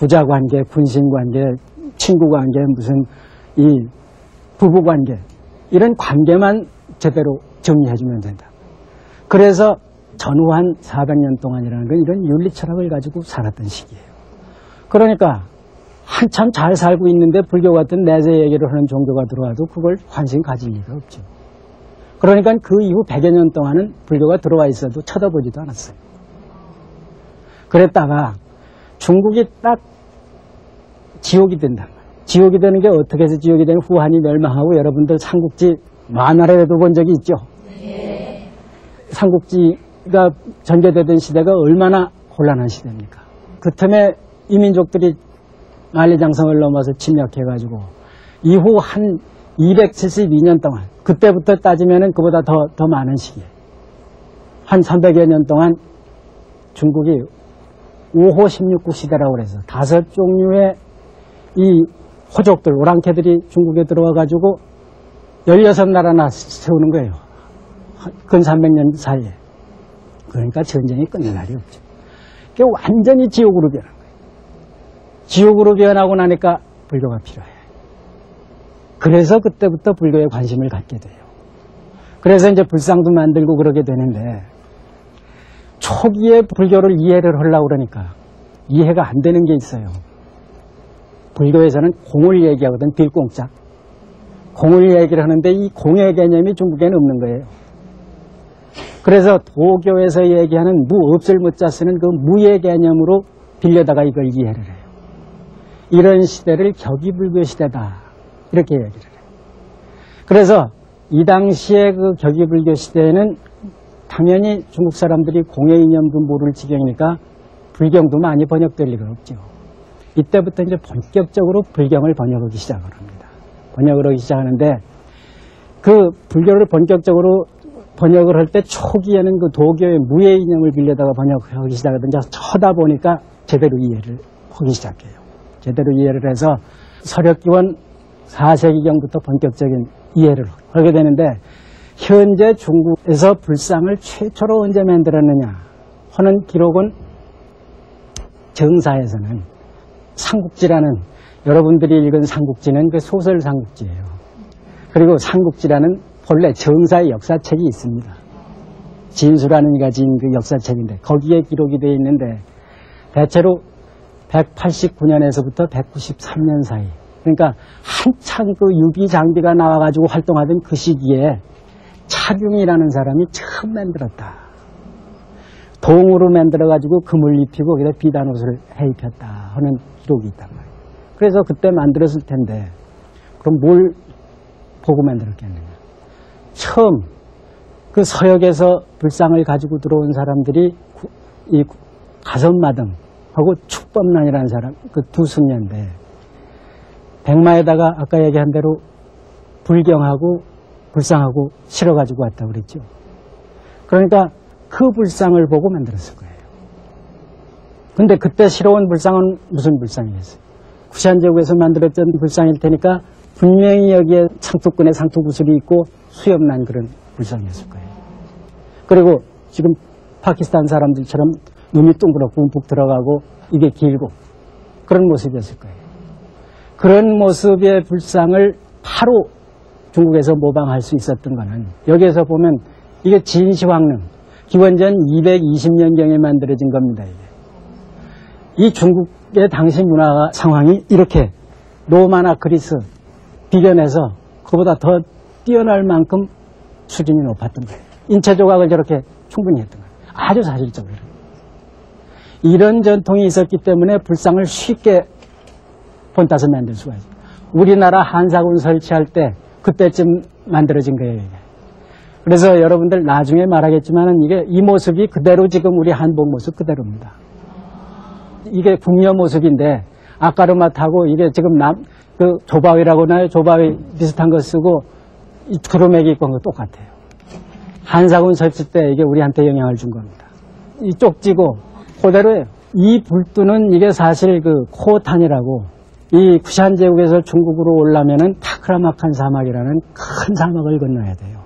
부자 관계, 군신 관계, 친구 관계, 무슨 이 부부 관계, 이런 관계만 제대로 정리해주면 된다. 그래서 전후 한 400년 동안이라는 건 이런 윤리 철학을 가지고 살았던 시기예요. 그러니까 한참 잘 살고 있는데 불교 같은 내세 얘기를 하는 종교가 들어와도 그걸 관심 가질 리가 없죠. 그러니까 그 이후 100여 년 동안은 불교가 들어와 있어도 쳐다보지도 않았어요. 그랬다가 중국이 딱 지옥이 된단 말이에요. 지옥이 되는 게 어떻게 해서 지옥이 되는, 후한이 멸망하고 여러분들 삼국지 만화라도 본 적이 있죠? 네. 삼국지가 전개되던 시대가 얼마나 혼란한 시대입니까? 그 틈에 이민족들이 만리장성을 넘어서 침략해가지고 이후 한 272년 동안, 그때부터 따지면은 그보다 더 많은 시기에 한 300여 년 동안 중국이 5호 16국 시대라고 그래서 5종류의 이 호족들, 오랑캐들이 중국에 들어와가지고 16나라나 세우는 거예요. 근 300년 사이에. 그러니까 전쟁이 끝날 날이 없죠. 그게 완전히 지옥으로 변한 거예요. 지옥으로 변하고 나니까 불교가 필요해요. 그래서 그때부터 불교에 관심을 갖게 돼요. 그래서 이제 불상도 만들고 그러게 되는데, 초기에 불교를 이해를 하려고 그러니까 이해가 안 되는 게 있어요. 불교에서는 공을 얘기하거든, 빌공짝. 공을 얘기를 하는데 이 공의 개념이 중국에는 없는 거예요. 그래서 도교에서 얘기하는 무, 없을 무자 쓰는 그 무의 개념으로 빌려다가 이걸 이해를 해요. 이런 시대를 격이불교 시대다, 이렇게 얘기를 해요. 그래서 이 당시에 그 격이불교 시대에는 당연히 중국 사람들이 공의 이념도 모를 지경이니까 불경도 많이 번역될 리가 없죠. 이때부터 이제 본격적으로 불경을 번역하기 시작을 합니다. 번역을 하기 시작하는데, 그 불교를 본격적으로 번역을 할 때 초기에는 그 도교의 무의 이념을 빌려다가 번역하기 시작하던데, 하다 보니까 제대로 이해를 하기 시작해요. 제대로 이해를 해서 서력기원 4세기경부터 본격적인 이해를 하게 되는데, 현재 중국에서 불상을 최초로 언제 만들었느냐 하는 기록은 정사에서는 삼국지라는, 여러분들이 읽은 삼국지는 그 소설 삼국지예요. 그리고 삼국지라는 본래 정사의 역사책이 있습니다. 진수라는 이가 지은 그 역사책인데 거기에 기록이 되어 있는데, 대체로 189년에서부터 193년 사이, 그러니까 한창 그 유비 장비가 나와가지고 활동하던 그 시기에 차균이라는 사람이 처음 만들었다. 동으로 만들어가지고 금을 입히고 거기다 비단 옷을 해 입혔다 하는 기록이 있단 말이에요. 그래서 그때 만들었을 텐데, 그럼 뭘 보고 만들었겠느냐. 처음 그 서역에서 불상을 가지고 들어온 사람들이 이 가선마등하고 축법난이라는 사람, 그 두 승려인데, 백마에다가 아까 얘기한 대로 불경하고 불상하고 실어가지고 왔다고 그랬죠. 그러니까 그 불상을 보고 만들었을 거예요. 근데 그때 실어온 불상은 무슨 불상이겠어요? 구산제국에서 만들었던 불상일 테니까 분명히 여기에 상투끈에 상투구슬이 있고 수염난 그런 불상이었을 거예요. 그리고 지금 파키스탄 사람들처럼 눈이 둥그렇고 움푹 들어가고 이게 길고 그런 모습이었을 거예요. 그런 모습의 불상을 바로 중국에서 모방할 수 있었던 거는, 여기에서 보면 이게 진시황릉, 기원전 220년경에 만들어진 겁니다. 이게. 이 중국의 당시 문화 상황이 이렇게 로마나 그리스 비견해서 그보다 더 뛰어날 만큼 수준이 높았던 거예요. 인체 조각을 저렇게 충분히 했던 거예요. 아주 사실적으로. 이런 전통이 있었기 때문에 불상을 쉽게 본따서 만들 수가 있어요. 우리나라 한사군 설치할 때 그때쯤 만들어진 거예요. 이게. 그래서 여러분들 나중에 말하겠지만은 이게 이 모습이 그대로 지금 우리 한복 모습 그대로입니다. 이게 궁녀 모습인데 아까르맛하고 이게 지금 그 조바위라고 나요. 조바위 비슷한 거 쓰고 이 두루맥이 입고 한 거 똑같아요. 한사군 설치 때 이게 우리한테 영향을 준 겁니다. 이 쪽지고 그대로예요. 이 불두는 이게 사실 그 코탄이라고, 이 구샨제국에서 중국으로 오려면은 타크라마칸 사막이라는 큰 사막을 건너야 돼요.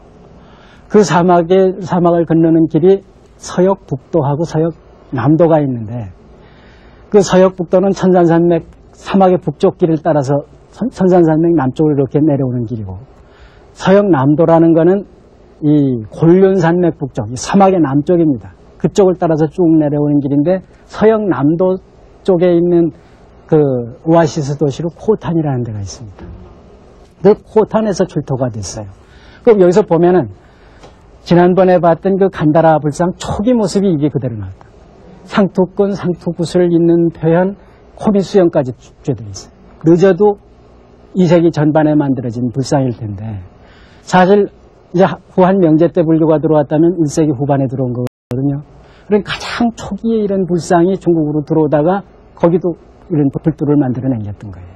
그 사막을 건너는 길이 서역 북도하고 서역 남도가 있는데, 그 서역북도는 천산산맥 사막의 북쪽 길을 따라서 천산산맥 남쪽으로 이렇게 내려오는 길이고, 서역남도라는 거는 이 곤륜산맥 북쪽, 이 사막의 남쪽입니다. 그쪽을 따라서 쭉 내려오는 길인데, 서역남도 쪽에 있는 그 오아시스 도시로 코탄이라는 데가 있습니다. 그 코탄에서 출토가 됐어요. 그럼 여기서 보면은 지난번에 봤던 그 간다라 불상 초기 모습이 이게 그대로 나왔다. 상투권, 상투구슬 있는 표현, 코미수형까지 축제되어 있어요. 늦어도 2세기 전반에 만들어진 불상일 텐데, 사실 이제 후한 명제 때 불교가 들어왔다면 1세기 후반에 들어온 거거든요. 그러니까 가장 초기에 이런 불상이 중국으로 들어오다가 거기도 이런 불두를 만들어낸겼던 거예요.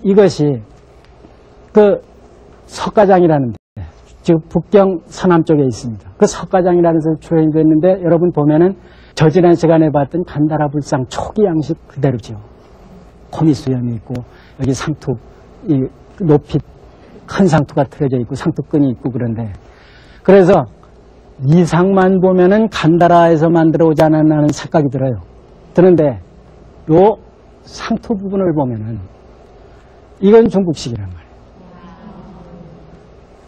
이것이 그 석가장이라는 데, 지금 북경 서남쪽에 있습니다. 그 석가장이라는 데서 출현이 됐는데, 여러분 보면은 저지난 시간에 봤던 간다라 불상 초기 양식 그대로죠. 코미수염이 있고, 여기 상투, 이 높이 큰 상투가 틀어져 있고, 상투끈이 있고, 그런데. 그래서 이상만 보면은 간다라에서 만들어 오지 않았나는 생각이 들어요. 드는데, 요 상투 부분을 보면은, 이건 중국식이란 말이에요.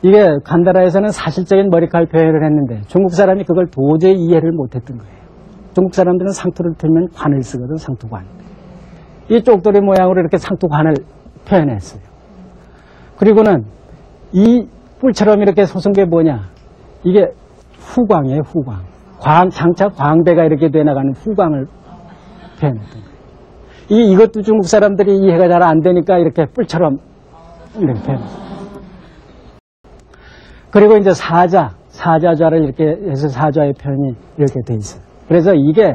이게 간다라에서는 사실적인 머리칼 표현을 했는데, 중국 사람이 그걸 도저히 이해를 못했던 거예요. 중국 사람들은 상투를 틀면 관을 쓰거든, 상투관. 이 쪽돌이 모양으로 이렇게 상투관을 표현했어요. 그리고는 이 뿔처럼 이렇게 솟은 게 뭐냐? 이게 후광이에요, 후광. 장차 광대가 이렇게 돼 나가는 후광을 표현했던 거예요. 이것도 중국 사람들이 이해가 잘 안 되니까 이렇게 뿔처럼 이렇게 표현했어요. 그리고 이제 사자좌를 이렇게 해서 사좌의 표현이 이렇게 돼 있어요. 그래서 이게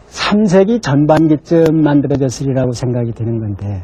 3세기 전반기쯤 만들어졌으리라고 생각이 드는 건데,